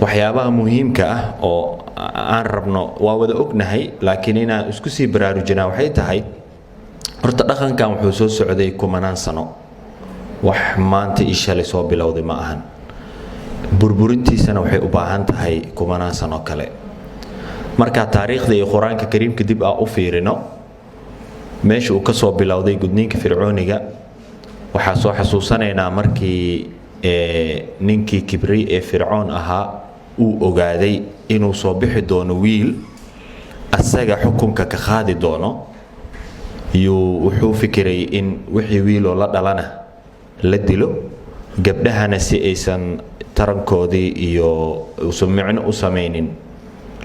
waxyaabaha muhiimka ah oo aan rabno waa wada ognahay laakiin inaan isku sii baraarujinaa waxay tahay horta dhaqankan wuxuu soo socday kumanaan sano wax maanta ishalay soo bilowday ma ahan burburintiisana waxay u baahan tahay kumanaan sano kale marka taariikhda iyo quraanka kariimka dib u fiirino meesha uu ka soo bilowday gudniinka fircooniga waxa soo xasuusanaynaa markii ninkii kibri ee fircoon ahaa uu ogaaday inuu soo bixi doono wiil asaga xukunka ka qaadi doono wuxuu fikiray in wixii wiiloo la dhalana la dilo gabdhahana si aysan tarankoodii iyo micno u samaynin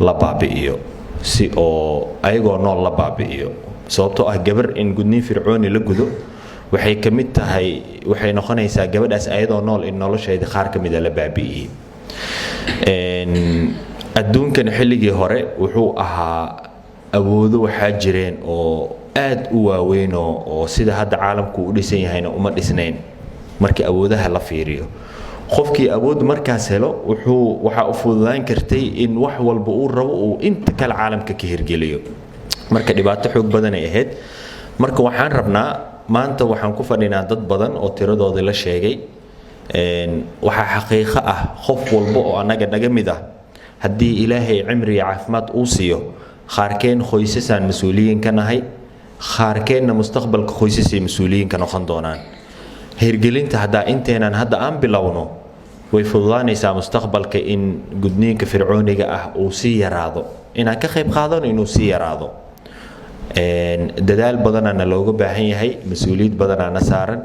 la baabi'iyo si oo ayagoo nool la baabi'iyo sababtoo ah gabar in gudniin fircooni la gudo waxay ka mid tahay waxay noqonaysaa gabadhaas ayadoo nool in nolosheeda qaar ka mid ah la baabi'iyay adduunkan xilligii hore wuxuu ahaa awoodo waxaa jireen oo aad u waaweyn oo sida hadda caalamku u dhisan yahayna uma dhisnayn markii awoodaha la fiiriyo qofkii awood markaas helo waxa u fududaan kartay in wax walba uu rabo uu inta kale caalamka ka hirgeliyo marka dhibaato xoog badan ay ahayd marka waxaan rabnaa maanta waxaan ku fadhinaa dad badan oo tiradooda la sheegay waxa xaqiiqo ah qof walba oo anaga naga mid ah haddii ilaahay cimri iyo caafimaad uu siiyo qaarkeen qoysasaan mas-uuliyiin ka nahay qaarkeenna mustaqbalka qoysasay mas-uuliyiin ka noqon doonaan hirgelinta haddaa inteenan hadda aan bilowno way fududaanaysaa mustaqbalka in gudniinka fircooniga ah uu sii yaraado inaan ka qayb qaadano inuu sii yaraado dadaal badanaana looga baahan yahay mas-uuliyad badanaana saaran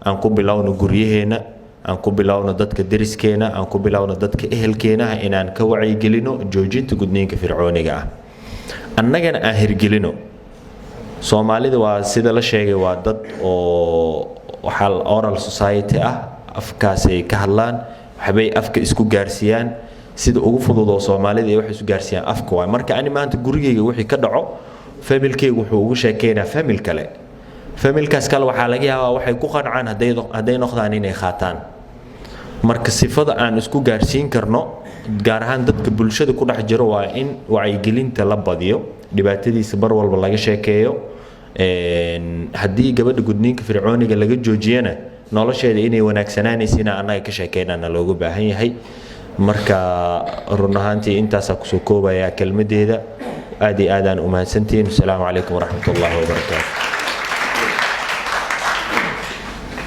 aan ku bilowno guryaheena aan ku bilowno dadka deriskeena aan ku bilowno dadka ehelkeena inaan ka wacyigelino joojinta gudniinka fircooniga ah annagana aan hirgelino Soomaalida waa sida la sheegay waa dad oo oral society ah afkaas ay ka hadlaan waxbay afka isku gaarsiiyaan sida ugu fudud oo Soomaalida ay wax isku gaarsiiyaan afka waa marka ani maanta gurigeyga wixii ka dhaco familkeygu wuxuu ugu sheekeynaa famil kale familkaas kale waxa laga yaabaa waxay ku qancaan haday noqdaan inay qaataan marka sifada aan isku gaarsiin karno gaar ahaan dadka bulshada ku dhex jiro waa in wacyigelinta la badiyo dhibaatadiisa bar walba laga sheekeeyo haddii gabadha gudniinka fircooniga laga joojiyana nolosheeda inay wanaagsanaanaysina annaga ka sheekeynana loogu baahan yahay marka run ahaantii intaasaa kusoo koobayaa kelmadeeda aad iyo aadaan u mahadsantihiin asalaamu calaykum waraxmatullaahi wabarakaatu